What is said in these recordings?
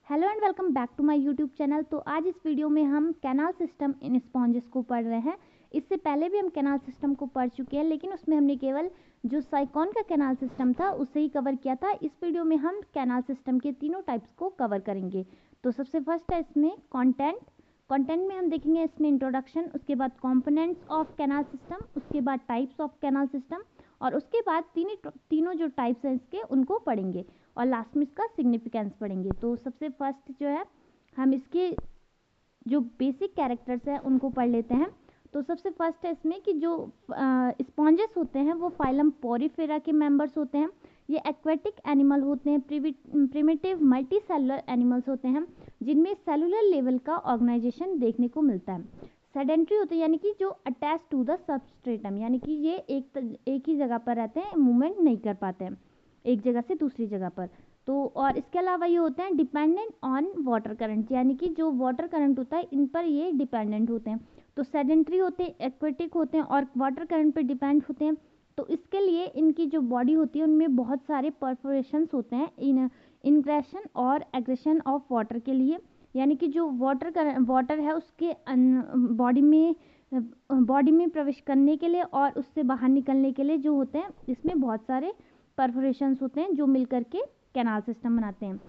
Hello and welcome back to my YouTube channel. तो आज इस वीडियो में हम कैनाल सिस्टम इन स्पॉन्जेस को पढ़ रहे हैं। इससे पहले भी हम कैनाल सिस्टम को पढ़ चुके हैं, लेकिन उसमें हमने केवल जो साइकॉन का कैनाल सिस्टम था उसे ही कवर किया था। इस वीडियो में हम कैनाल सिस्टम के तीनों टाइप्स को कवर करेंगे। तो सबसे फर्स्ट है इसमें कंटेंट में हम देखेंगे इसमें इंट्रोडक्शन, उसके बाद कंपोनेंट्स ऑफ कैनाल सिस्टम, उसके बाद टाइप्स ऑफ कैनाल सिस्टम, और उसके बाद तीनों जो टाइप्स हैं इसके उनको पढ़ेंगे और लास्ट में इसका सिग्निफिकेंस पढ़ेंगे। तो सबसे फर्स्ट जो है हम इसके जो बेसिक कैरेक्टर्स हैं उनको पढ़ लेते हैं। तो सबसे फर्स्ट है इसमें कि जो स्पॉन्जेस होते हैं वो फाइलम पोरीफेरा के मेंबर्स होते हैं। ये एक्वेटिक एनिमल होते हैं, प्रिमिटिव मल्टी सेलुलर एनिमल्स होते हैं जिनमें सेलुलर लेवल का ऑर्गेनाइजेशन देखने को मिलता है। सेडेंट्री होते हैं यानी कि जो अटैच टू द सबस्ट्रेटम, यानी कि ये एक ही जगह पर रहते हैं, मूवमेंट नहीं कर पाते हैं एक जगह से दूसरी जगह पर। तो और इसके अलावा ये होते हैं डिपेंडेंट ऑन वाटर करंट, यानी कि जो वाटर करंट होता है इन पर ये डिपेंडेंट होते हैं। तो सेडेंट्री होते हैं, एक्वेटिक होते हैं और वाटर करंट पर डिपेंड होते हैं। तो इसके लिए इनकी जो बॉडी होती है उनमें बहुत सारे परफोरेशंस होते हैं इन इनग्रेशन और एग्रेशन ऑफ वाटर के लिए, यानी कि जो वाटर है उसके बॉडी में प्रवेश करने के लिए और उससे बाहर निकलने के लिए जो होते हैं इसमें बहुत सारे परफोरेशंस होते हैं जो मिलकर के कैनाल सिस्टम बनाते हैं।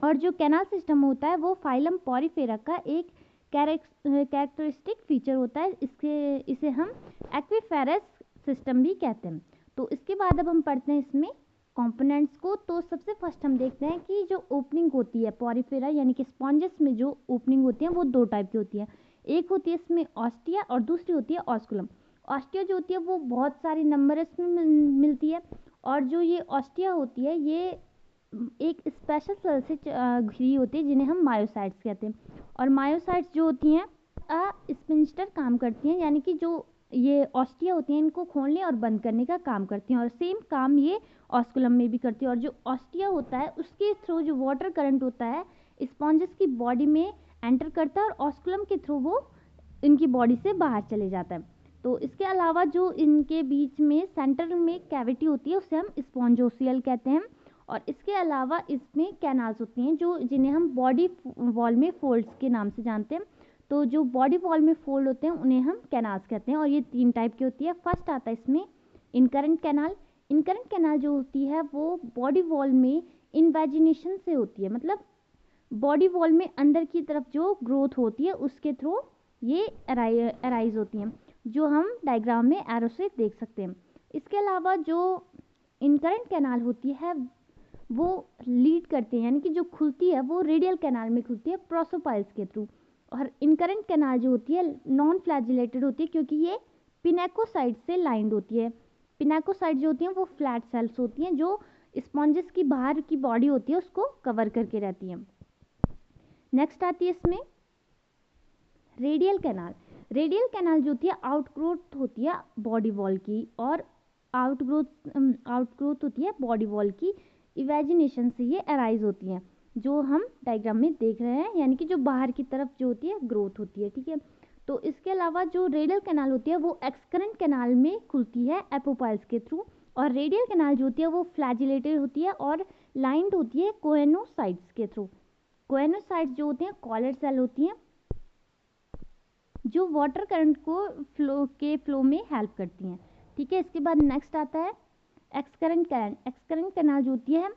और जो कैनाल सिस्टम होता है वो फाइलम पोरीफेरा का एक कैरेक्टरिस्टिक फीचर होता है। इसे हम एक्विफेरस सिस्टम भी कहते हैं। तो इसके बाद अब हम पढ़ते हैं इसमें कंपोनेंट्स को। तो सबसे फर्स्ट हम देखते हैं कि जो ओपनिंग होती है पोरीफेरा यानी कि स्पॉन्जेस में जो ओपनिंग होती है वो दो टाइप की होती है। एक होती है इसमें ऑस्टिया और दूसरी होती है ऑस्कुलम। ऑस्टिया जो होती है वो बहुत सारी नंबर्स में मिलती है, और जो ये ऑस्टिया होती है ये एक स्पेशल सेल से घिरी होती है जिन्हें हम मायोसाइट्स कहते हैं। और मायोसाइट्स जो होती हैं स्पिंस्टर काम करती हैं, यानी कि जो ये ऑस्टिया होती हैं इनको खोलने और बंद करने का काम करती हैं, और सेम काम ये ऑस्कुलम में भी करती है। और जो ऑस्टिया होता है उसके थ्रू जो वाटर करंट होता है स्पॉन्जेस की बॉडी में एंटर करता है और ऑस्कुलम के थ्रू वो इनकी बॉडी से बाहर चले जाता है। तो इसके अलावा जो इनके बीच में सेंटर में कैविटी होती है उसे हम स्पॉन्जोसियल कहते हैं। और इसके अलावा इसमें कैनाल्स होती हैं जो जिन्हें हम बॉडी वॉल में फोल्ड्स के नाम से जानते हैं। तो जो बॉडी वॉल में फोल्ड होते हैं उन्हें हम कैनाल्स कहते हैं, और ये तीन टाइप की होती है। फर्स्ट आता है इसमें इनकरेंट कैनाल। इनकरेंट कैनाल जो होती है वो बॉडी वॉल में इन्वेजिनेशन से होती है, मतलब बॉडी वॉल में अंदर की तरफ जो ग्रोथ होती है उसके थ्रू ये अराइज होती हैं, जो हम डायग्राम में एरो से देख सकते हैं। इसके अलावा जो इनकरेंट कैनाल होती है वो लीड करते हैं, यानी कि जो खुलती है वो रेडियल कैनाल में खुलती है प्रोसोपाइल्स के थ्रू। और इनकरेंट कैनाल जो होती है नॉन फ्लैजिलेटेड होती है क्योंकि ये पिनेकोसाइड से लाइंड होती है। पिनेकोसाइड जो होती हैं वो फ्लैट सेल्स होती हैं जो स्पॉन्जेस की बाहर की बॉडी होती है उसको कवर करके रहती हैं। नेक्स्ट आती है इसमें रेडियल कैनाल जो होती है आउटग्रोथ होती है बॉडी वॉल की, और आउटग्रोथ होती है बॉडी वॉल की इवेजिनेशन से ये अराइज होती हैं, जो हम डायग्राम में देख रहे हैं, यानी कि जो बाहर की तरफ जो होती है ग्रोथ होती है। ठीक है, तो इसके अलावा जो रेडियल कैनाल होती है वो एक्सकरेंट कैनाल में खुलती है एपोपाइल्स के थ्रू, और रेडियल कैनाल जो होती है वो फ्लैजिलेटेड होती है और लाइंड होती है कोएनोसाइट्स के थ्रू। कोएनोसाइट्स जो होती हैं कॉलर सेल होती हैं जो वाटर करंट को फ्लो में हेल्प करती हैं। ठीक है, इसके बाद नेक्स्ट आता है एक्सकरेंट कैनाल। एक्सकरेंट कैनाल जो होती है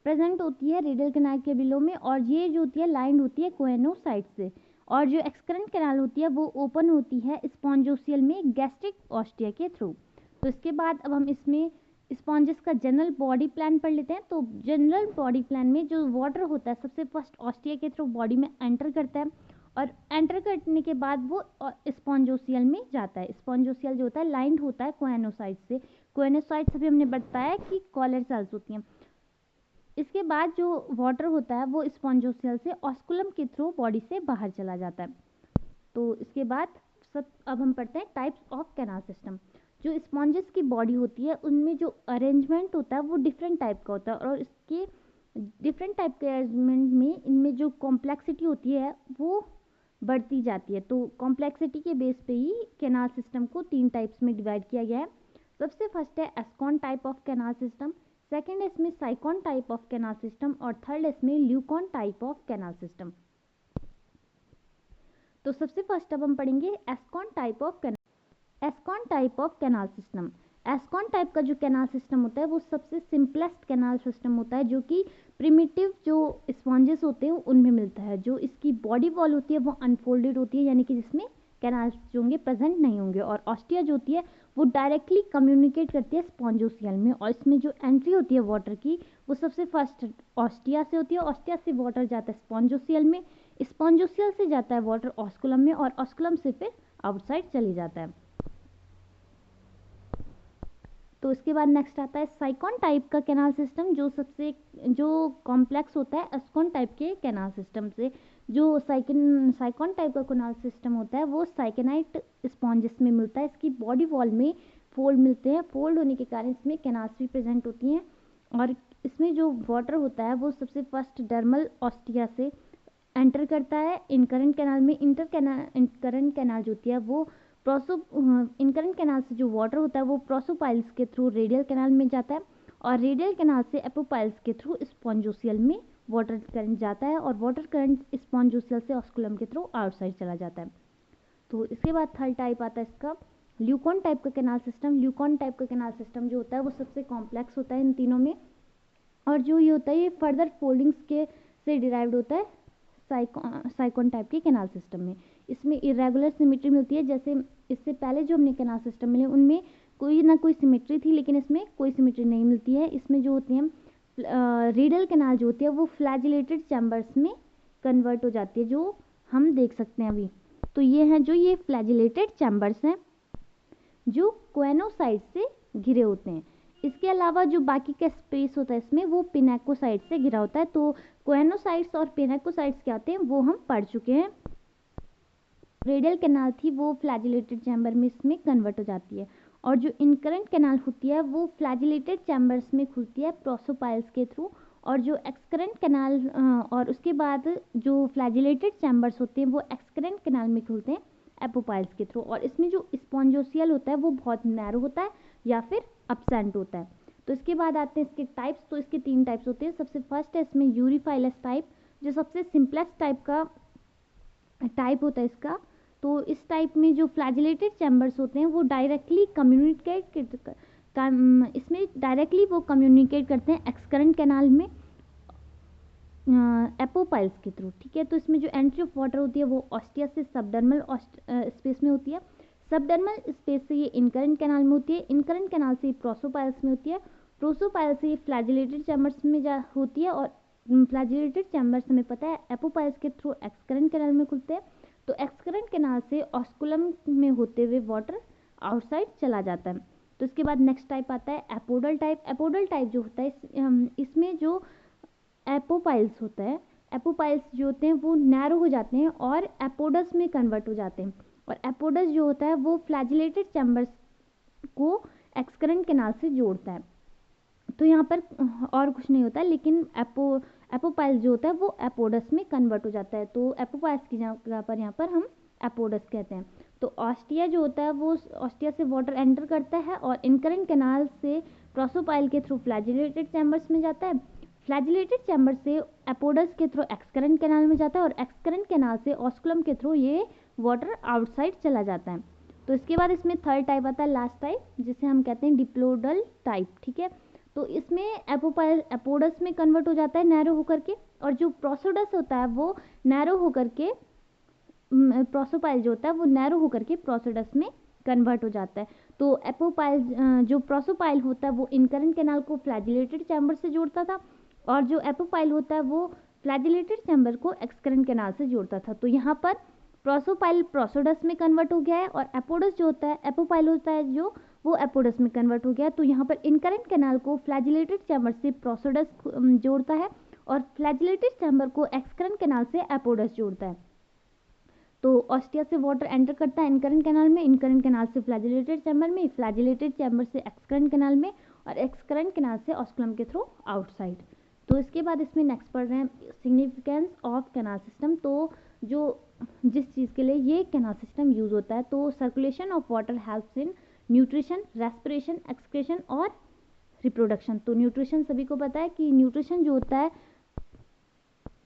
प्रेजेंट होती है रेडियल कैनाल के बिलो में, और ये जो होती है लाइंड होती है कोएनोसाइट से। और जो एक्सकरेंट कैनाल होती है वो ओपन होती है स्पॉन्जोसियल में गैस्ट्रिक ऑस्टिया के थ्रू। तो इसके बाद अब हम इसमें स्पॉन्जेस का जनरल बॉडी प्लान पढ़ लेते हैं। तो जनरल बॉडी प्लान में जो वाटर होता है सबसे फर्स्ट ऑस्टिया के थ्रू बॉडी में एंटर करता है, और एंटर करने के बाद वो स्पॉन्जोसियल में जाता है। स्पॉन्जोसियल जो होता है लाइंड होता है कोएनोसाइट से। कोएनोसाइट से भी हमने बताया कि कॉलर सेल्स होती हैं। इसके बाद जो वाटर होता है वो स्पॉन्जोसियल से ऑस्कुलम के थ्रू बॉडी से बाहर चला जाता है। तो इसके बाद अब हम पढ़ते हैं टाइप्स ऑफ कैनाल सिस्टम। जो स्पॉन्जेस की बॉडी होती है उनमें जो अरेंजमेंट होता है वो डिफरेंट टाइप का होता है, और इसके डिफरेंट टाइप के अरेंजमेंट में इनमें जो कॉम्प्लेक्सिटी होती है वो बढ़ती जाती है। तो कॉम्प्लेक्सिटी के बेस पे ही कैनाल सिस्टम को तीन टाइप्स में डिवाइड किया गया है। सबसे फर्स्ट है ascon type of canal system, second है इसमें sycon type of canal system और थर्ड है इसमें leucon type of canal system. तो सबसे फर्स्ट अब हम पढ़ेंगे ascon type of canal. Ascon type of canal system. Ascon type का जो कैनाल सिस्टम होता है वो सबसे सिंपलेस्ट कैनाल सिस्टम होता है, जो कि प्रिमिटिव जो स्पॉन्जेस होते हैं उनमें मिलता है। जो इसकी बॉडी वॉल होती है वो अनफोल्डेड होती है, यानी कि जिसमें कैनाल्स जो होंगे प्रेजेंट नहीं होंगे। और ऑस्टिया जो होती है वो डायरेक्टली कम्युनिकेट करती है स्पॉन्जोसियल में, और इसमें जो एंट्री होती है वाटर की वो सबसे फर्स्ट ऑस्टिया से होती है। ऑस्टिया से वाटर जाता है स्पॉन्जोसियल में, स्पॉन्जोसियल से जाता है वाटर ऑस्कुलम में, और ऑस्कुलम से फिर आउटसाइड चली जाता है। तो इसके बाद नेक्स्ट आता है साइकॉन टाइप का कैनाल सिस्टम, जो कॉम्प्लेक्स होता है एस्कॉन टाइप के कैनाल सिस्टम से। जो साइकॉन टाइप का कैनाल सिस्टम होता है वो साइकेनाइट स्पॉन्जेस में मिलता है। इसकी बॉडी वॉल में फोल्ड मिलते हैं, फोल्ड होने के कारण इसमें कैनाल्स भी प्रेजेंट होती हैं। और इसमें जो वाटर होता है वो सबसे फर्स्ट डर्मल ऑस्टिया से एंटर करता है इनकरेंट कैनाल में। इनकरेंट कैनाल जो होती है वो इनकरेंट कैनाल से जो वाटर होता है वो प्रोसोपाइल्स के थ्रू रेडियल कैनाल में जाता है, और रेडियल कैनाल से एपोपाइल्स के थ्रू स्पॉन्जोसियल में वाटर करंट जाता है, और वाटर करंट स्पॉन्जोसियल से ऑस्कुलम के थ्रू आउटसाइड चला जाता है। तो इसके बाद थर्ड टाइप आता है इसका ल्यूकॉन टाइप का कैनाल सिस्टम। ल्यूकॉन टाइप का कैनाल सिस्टम जो होता है वो सबसे कॉम्प्लेक्स होता है इन तीनों में, और जो ये होता है ये फर्दर फोल्डिंग्स के से डिराइव्ड होता है साइकॉन टाइप के कैनाल सिस्टम में। इसमें इरेगुलर सिमेट्री मिलती है, जैसे इससे पहले जो हमने कैनाल सिस्टम मिले उनमें कोई ना कोई सिमेट्री थी, लेकिन इसमें कोई सिमेट्री नहीं मिलती है। इसमें जो होती है रेडियल कैनाल जो होती है वो फ्लैजिलेटेड चैम्बर्स में कन्वर्ट हो जाती है, जो हम देख सकते हैं अभी। तो ये हैं जो ये फ्लैजिलेटेड चैम्बर्स हैं जो कोएनोसाइट से घिरे होते हैं। इसके अलावा जो बाकी का स्पेस होता है इसमें वो पिनेकोसाइट से घिरा होता है। तो कोएनोसाइट्स और पिनेकोसाइट्स क्या होते हैं वो हम पढ़ चुके हैं। रेडियल कैनाल थी वो फ्लैजिलेटेड चैम्बर में इसमें कन्वर्ट हो जाती है, और जो इनकरेंट कैनाल होती है वो फ्लैजिलेटेड चैम्बर्स में खुलती है प्रोसोपाइल्स के थ्रू, और जो एक्सकरेंट कैनाल और उसके बाद जो फ्लैजिलेटेड चैम्बर्स होते हैं वो एक्सकरेंट कैनाल में खुलते हैं एपोपाइल्स के थ्रू। और इसमें जो स्पॉन्जोसियल होता है वो बहुत नैरो होता है या फिर अपसेंट होता है। तो इसके बाद आते हैं इसके टाइप्स। तो इसके 3 टाइप्स होते हैं। सबसे फर्स्ट है इसमें यूरिफाइलस टाइप, जो सबसे सिंपलेस्ट टाइप का टाइप होता है इसका। तो इस टाइप में जो फ्लैजिलेटेड चैम्बर्स होते हैं वो डायरेक्टली इसमें डायरेक्टली वो कम्युनिकेट करते हैं एक्सकरेंट कैनाल में एपोपाइल्स के थ्रू। ठीक है, तो इसमें जो एंट्री ऑफ वाटर होती है वो ऑस्टिया से सबडर्मल स्पेस में होती है। सबडर्मल स्पेस से ये इनकरेंट कैनाल में होती है, इनकरेंट कैनाल से प्रोसोपाइल्स में होती है, प्रोसोपाइल्स से ये फ्लैजिलेटेड चैम्बर्स में होती है, और फ्लैजिलेटेड चैम्बर्स हमें पता है एपोपाइल्स के थ्रू एक्सकरेंट कैनाल में खुलते हैं। तो एक्सकरेंट कैनाल से ऑस्कुलम में होते हुए वाटर आउटसाइड चला जाता है। तो इसके बाद नेक्स्ट टाइप आता है एपोडल टाइप। एपोडल टाइप जो होता है इसमें जो एपोपाइल्स होता है, एपोपाइल्स जो होते हैं वो नैरो हो जाते हैं और एपोडस में कन्वर्ट हो जाते हैं, और एपोडस जो होता है वो फ्लैजिलेटेड चैम्बर्स को एक्सकरेंट कैनाल से जोड़ता है। तो यहाँ पर और कुछ नहीं होता है, लेकिन एपोपाइल्स जो होता है वो एपोडस में कन्वर्ट हो जाता है। तो एपोपाइल्स की जगह पर यहाँ पर हम एपोडस कहते हैं। तो ऑस्टिया जो होता है वो ऑस्टिया से वाटर एंटर करता है और इनकरेंट कैनाल से प्रोसोपाइल के थ्रू फ्लैजिलेटेड चैम्बर्स में जाता है, फ्लैजिलेटेड चैम्बर से एपोडस के थ्रू एक्सकरेंट कैनाल में जाता है, और एक्सकरेंट कैनाल से ऑस्कुलम के थ्रू ये वाटर आउटसाइड चला जाता है। तो इसके बाद इसमें थर्ड टाइप आता है लास्ट टाइप, जिसे हम कहते हैं डिप्लोडल टाइप। ठीक है, तो इसमें एपोडस में कन्वर्ट हो जाता है नैरो होकर के, और जो प्रोसोडस होता है वो नैरो होकर के प्रोसोपाइल जो होता है वो नैरो होकर के प्रोसोडस में कन्वर्ट हो जाता है। तो एपोपाइल जो प्रोसोपाइल होता है वो इनकरेंट कैनाल को फ्लैजिलेटेड चैम्बर से जोड़ता था, और जो एपोपाइल होता है वो फ्लैजिलेटेड चैम्बर को एक्सकरेंट कैनाल से जोड़ता था। तो यहाँ पर प्रोसोपाइल प्रोसोडस में कन्वर्ट हो गया है, और एपोडस जो होता है एपोपाइल होता है जो वो एपोडस में कन्वर्ट हो गया है। तो यहाँ पर इनकरेंट कैनाल को फ्लैजिलेटेड चैम्बर से प्रोसोडस जोड़ता है, और फ्लैजिलेटेड चैम्बर को एक्सकरेंट कैनाल से एपोडस जोड़ता है। तो ऑस्टिया से वाटर एंटर करता है इनकरेंट कैनाल में, इनकरेंट कैनाल से फ्लैजिलेटेड चैम्बर में, फ्लैजिलेटेड चैम्बर से एक्सकरेंट कैनाल में, और एक्सकरेंट कैनाल से ऑस्कुलम के थ्रू आउटसाइड। तो इसके बाद इसमें नेक्स्ट पढ़ रहे हैं सिग्निफिकेंस ऑफ कैनाल सिस्टम। तो जो जिस चीज़ के लिए ये कैनाल सिस्टम यूज़ होता है, तो circulation of water helps in nutrition, respiration, excretion और रिप्रोडक्शन। तो न्यूट्रिशन सभी को पता है कि न्यूट्रिशन जो होता है,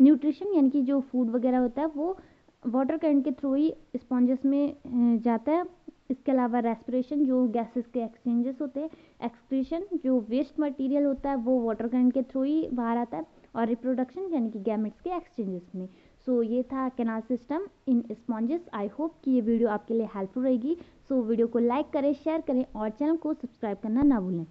न्यूट्रिशन यानी कि जो फूड वगैरह होता है वो वाटर करंट के थ्रू ही स्पॉन्जेस में जाता है। इसके अलावा रेस्पिरेशन जो गैसेस के एक्सचेंजेस होते हैं, एक्सक्रीशन जो वेस्ट मटेरियल होता है वो वाटर करंट के थ्रू ही बाहर आता है, और रिप्रोडक्शन यानी कि गैमेट्स के एक्सचेंजेस में। सो ये था canal system in sponges. I hope कि ये वीडियो आपके लिए हेल्पफुल रहेगी। सो वीडियो को लाइक करें, शेयर करें और चैनल को सब्सक्राइब करना ना भूलें।